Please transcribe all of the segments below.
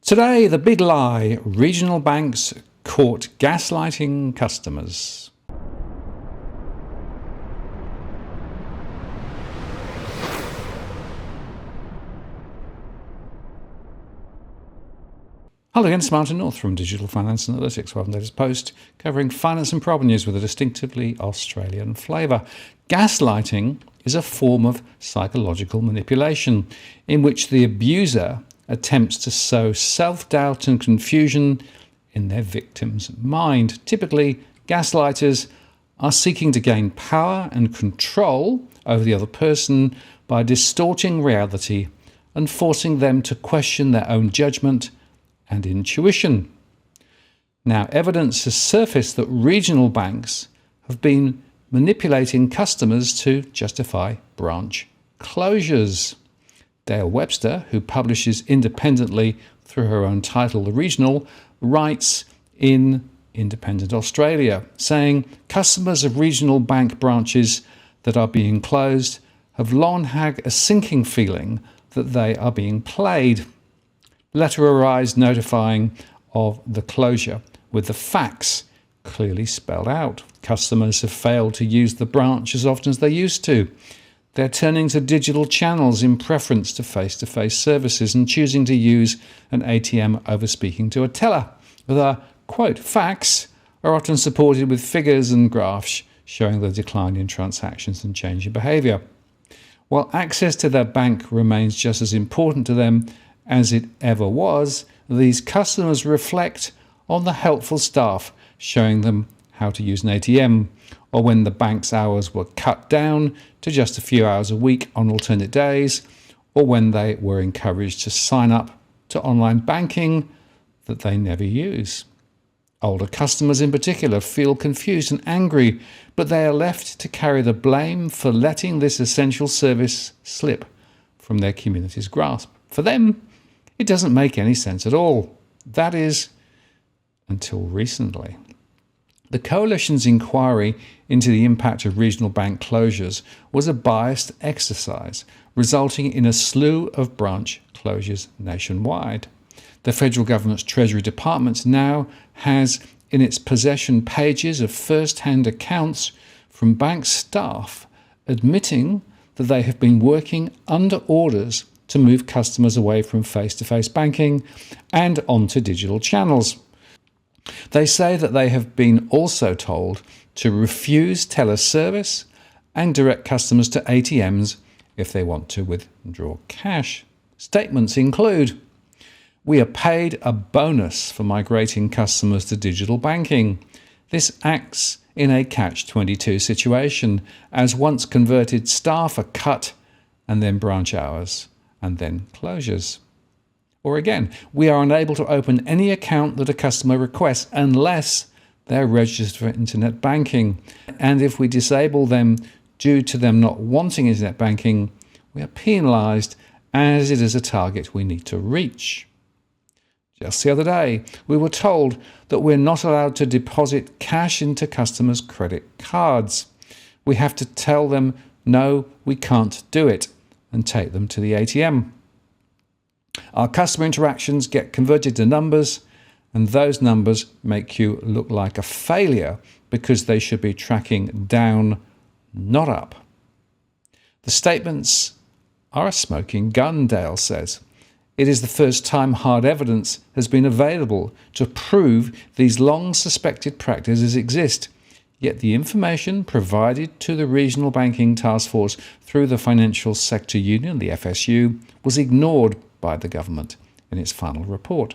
Today, the big lie: regional banks caught gaslighting customers. Hello again, it's Martin North from Digital Finance Analytics. Welcome to this post covering finance and property news with a distinctively Australian flavour. Gaslighting is a form of psychological manipulation in which the abuser attempts to sow self-doubt and confusion in their victim's mind. Typically, gaslighters are seeking to gain power and control over the other person by distorting reality and forcing them to question their own judgment and intuition. Now, evidence has surfaced that regional banks have been manipulating customers to justify branch closures. Dale Webster, who publishes independently through her own title, The Regional, writes in Independent Australia, saying customers of regional bank branches that are being closed have long had a sinking feeling that they are being played. Letter arrives notifying of the closure with the facts clearly spelled out. Customers have failed to use the branch as often as they used to. They're turning to digital channels in preference to face-to-face services and choosing to use an ATM over speaking to a teller. The, quote, facts are often supported with figures and graphs showing the decline in transactions and change in behaviour. While access to their bank remains just as important to them as it ever was, these customers reflect on the helpful staff showing them how to use an ATM, or when the bank's hours were cut down to just a few hours a week on alternate days, or when they were encouraged to sign up to online banking that they never use. Older customers in particular feel confused and angry, but they are left to carry the blame for letting this essential service slip from their community's grasp. For them, it doesn't make any sense at all. That is, until recently. The Coalition's inquiry into the impact of regional bank closures was a biased exercise, resulting in a slew of branch closures nationwide. The federal government's Treasury Department now has in its possession pages of first-hand accounts from bank staff admitting that they have been working under orders to move customers away from face-to-face banking and onto digital channels. They say that they have been also told to refuse teller service and direct customers to ATMs if they want to withdraw cash. Statements include, "We are paid a bonus for migrating customers to digital banking. This acts in a catch-22 situation, as once converted staff are cut and then branch hours and then closures." Or again, "We are unable to open any account that a customer requests unless they're registered for internet banking. And if we disable them due to them not wanting internet banking, we are penalised as it is a target we need to reach." Just the other day, we were told that we're not allowed to deposit cash into customers' credit cards. We have to tell them, no, we can't do it, and take them to the ATM. Our customer interactions get converted to numbers, and those numbers make you look like a failure because they should be tracking down, not up. The statements are a smoking gun, Dale says. It is the first time hard evidence has been available to prove these long-suspected practices exist, yet the information provided to the Regional Banking Task Force through the Financial Sector Union, the FSU, was ignored by the government in its final report.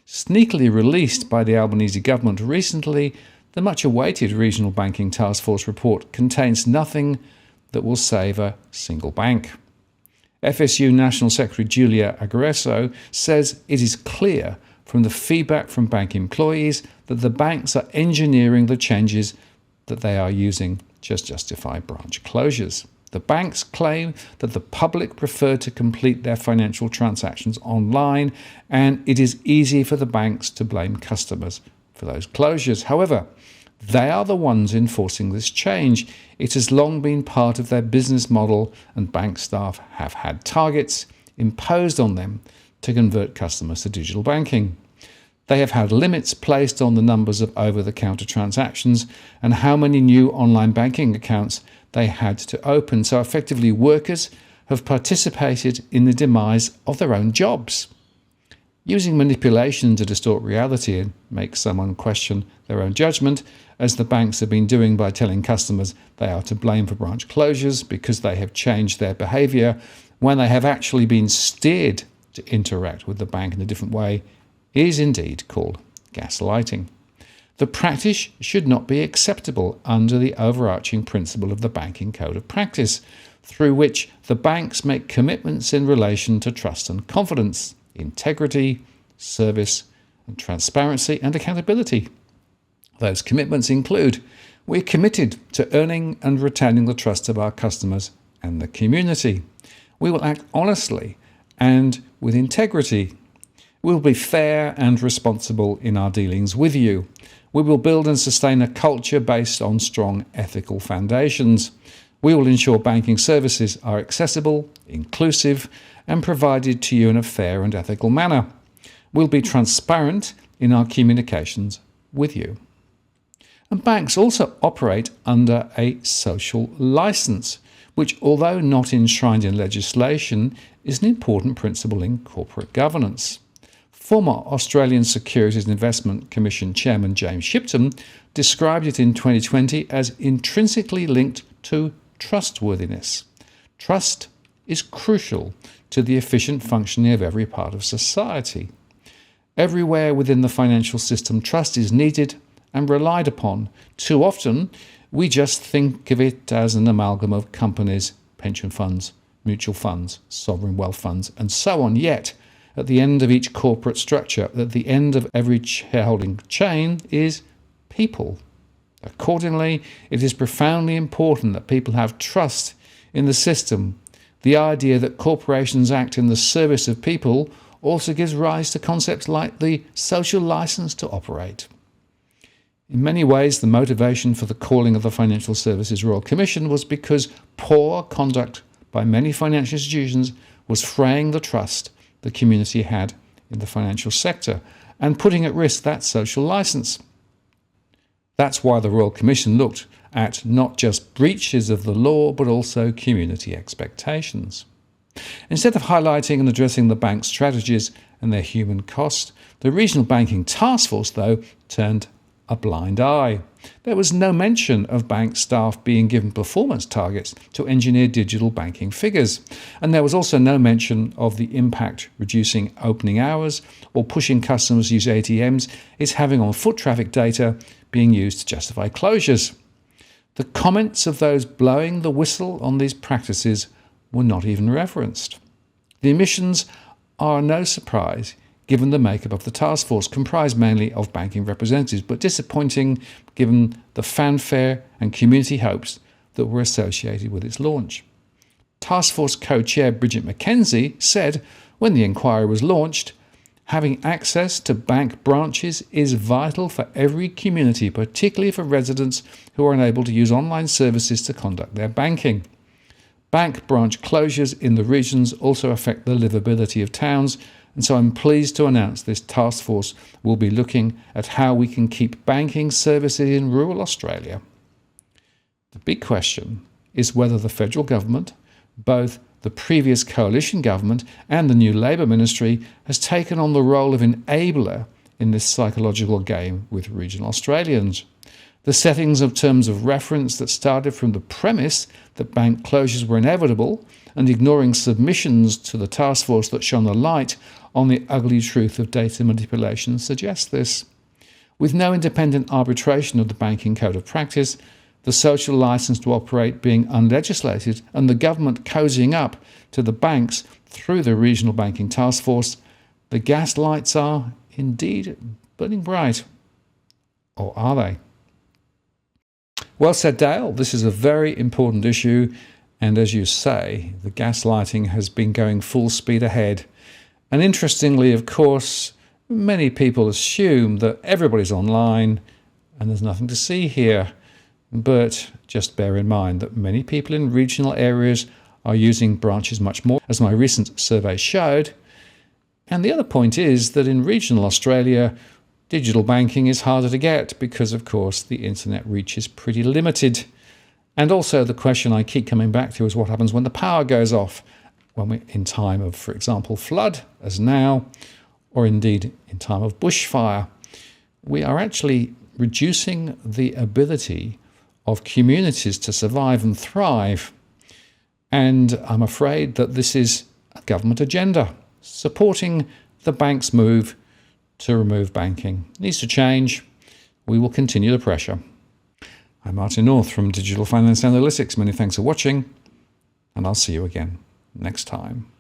Sneakily released by the Albanese government recently, the much-awaited Regional Banking Task Force report contains nothing that will save a single bank. FSU National Secretary Julia Agresso says it is clear from the feedback from bank employees that the banks are engineering the changes that they are using to justify branch closures. The banks claim that the public prefer to complete their financial transactions online, and it is easy for the banks to blame customers for those closures. However, they are the ones enforcing this change. It has long been part of their business model, and bank staff have had targets imposed on them to convert customers to digital banking. They have had limits placed on the numbers of over-the-counter transactions and how many new online banking accounts they had to open. So effectively, workers have participated in the demise of their own jobs. Using manipulation to distort reality and make someone question their own judgment, as the banks have been doing by telling customers they are to blame for branch closures because they have changed their behaviour when they have actually been steered to interact with the bank in a different way, is indeed called gaslighting. The practice should not be acceptable under the overarching principle of the Banking Code of Practice, through which the banks make commitments in relation to trust and confidence, integrity, service, and transparency and accountability. Those commitments include: we're committed to earning and retaining the trust of our customers and the community. We will act honestly and with integrity. We will be fair and responsible in our dealings with you. We will build and sustain a culture based on strong ethical foundations. We will ensure banking services are accessible, inclusive, and provided to you in a fair and ethical manner. We'll be transparent in our communications with you. And banks also operate under a social license, which, although not enshrined in legislation, is an important principle in corporate governance. Former Australian Securities and Investment Commission Chairman James Shipton described it in 2020 as intrinsically linked to trustworthiness. Trust is crucial to the efficient functioning of every part of society. Everywhere within the financial system, trust is needed and relied upon. Too often, we just think of it as an amalgam of companies, pension funds, mutual funds, sovereign wealth funds, and so on. Yet, at the end of each corporate structure, at the end of every shareholding chain, is people. Accordingly, it is profoundly important that people have trust in the system. The idea that corporations act in the service of people also gives rise to concepts like the social license to operate. In many ways, the motivation for the calling of the Financial Services Royal Commission was because poor conduct by many financial institutions was fraying the trust the community had in the financial sector and putting at risk that social license. That's why the Royal Commission looked at not just breaches of the law, but also community expectations. Instead of highlighting and addressing the bank's strategies and their human cost, the Regional Banking Task Force, though, turned a blind eye. There was no mention of bank staff being given performance targets to engineer digital banking figures. And there was also no mention of the impact reducing opening hours or pushing customers to use ATMs is having on foot traffic data being used to justify closures. The comments of those blowing the whistle on these practices were not even referenced. The omissions are no surprise, given the makeup of the task force, comprised mainly of banking representatives, but disappointing given the fanfare and community hopes that were associated with its launch. Task Force co-chair Bridget McKenzie said when the inquiry was launched, having access to bank branches is vital for every community, particularly for residents who are unable to use online services to conduct their banking. Bank branch closures in the regions also affect the livability of towns, and so I'm pleased to announce this task force will be looking at how we can keep banking services in rural Australia. The big question is whether the federal government, both the previous coalition government and the new Labor ministry, has taken on the role of enabler in this psychological game with regional Australians. The settings of terms of reference that started from the premise that bank closures were inevitable and ignoring submissions to the task force that shone a light on the ugly truth of data manipulation suggest this. With no independent arbitration of the Banking Code of Practice, the social licence to operate being unlegislated, and the government cozying up to the banks through the Regional Banking Task Force, the gas lights are indeed burning bright. Or are they? Well said, Dale. This is a very important issue, and as you say, the gaslighting has been going full speed ahead. And interestingly, of course, many people assume that everybody's online and there's nothing to see here. But just bear in mind that many people in regional areas are using branches much more. As my recent survey showed, And the other point is that in regional Australia, digital banking is harder to get because, of course, the internet reach is pretty limited. And also the question I keep coming back to is what happens when the power goes off, when we're in time of, for example, flood, as now, or indeed in time of bushfire. We are actually reducing the ability of communities to survive and thrive. And I'm afraid that this is a government agenda supporting the bank's move to remove banking. It needs to change. We will continue the pressure. I'm Martin North from Digital Finance Analytics. Many thanks for watching, and I'll see you again next time.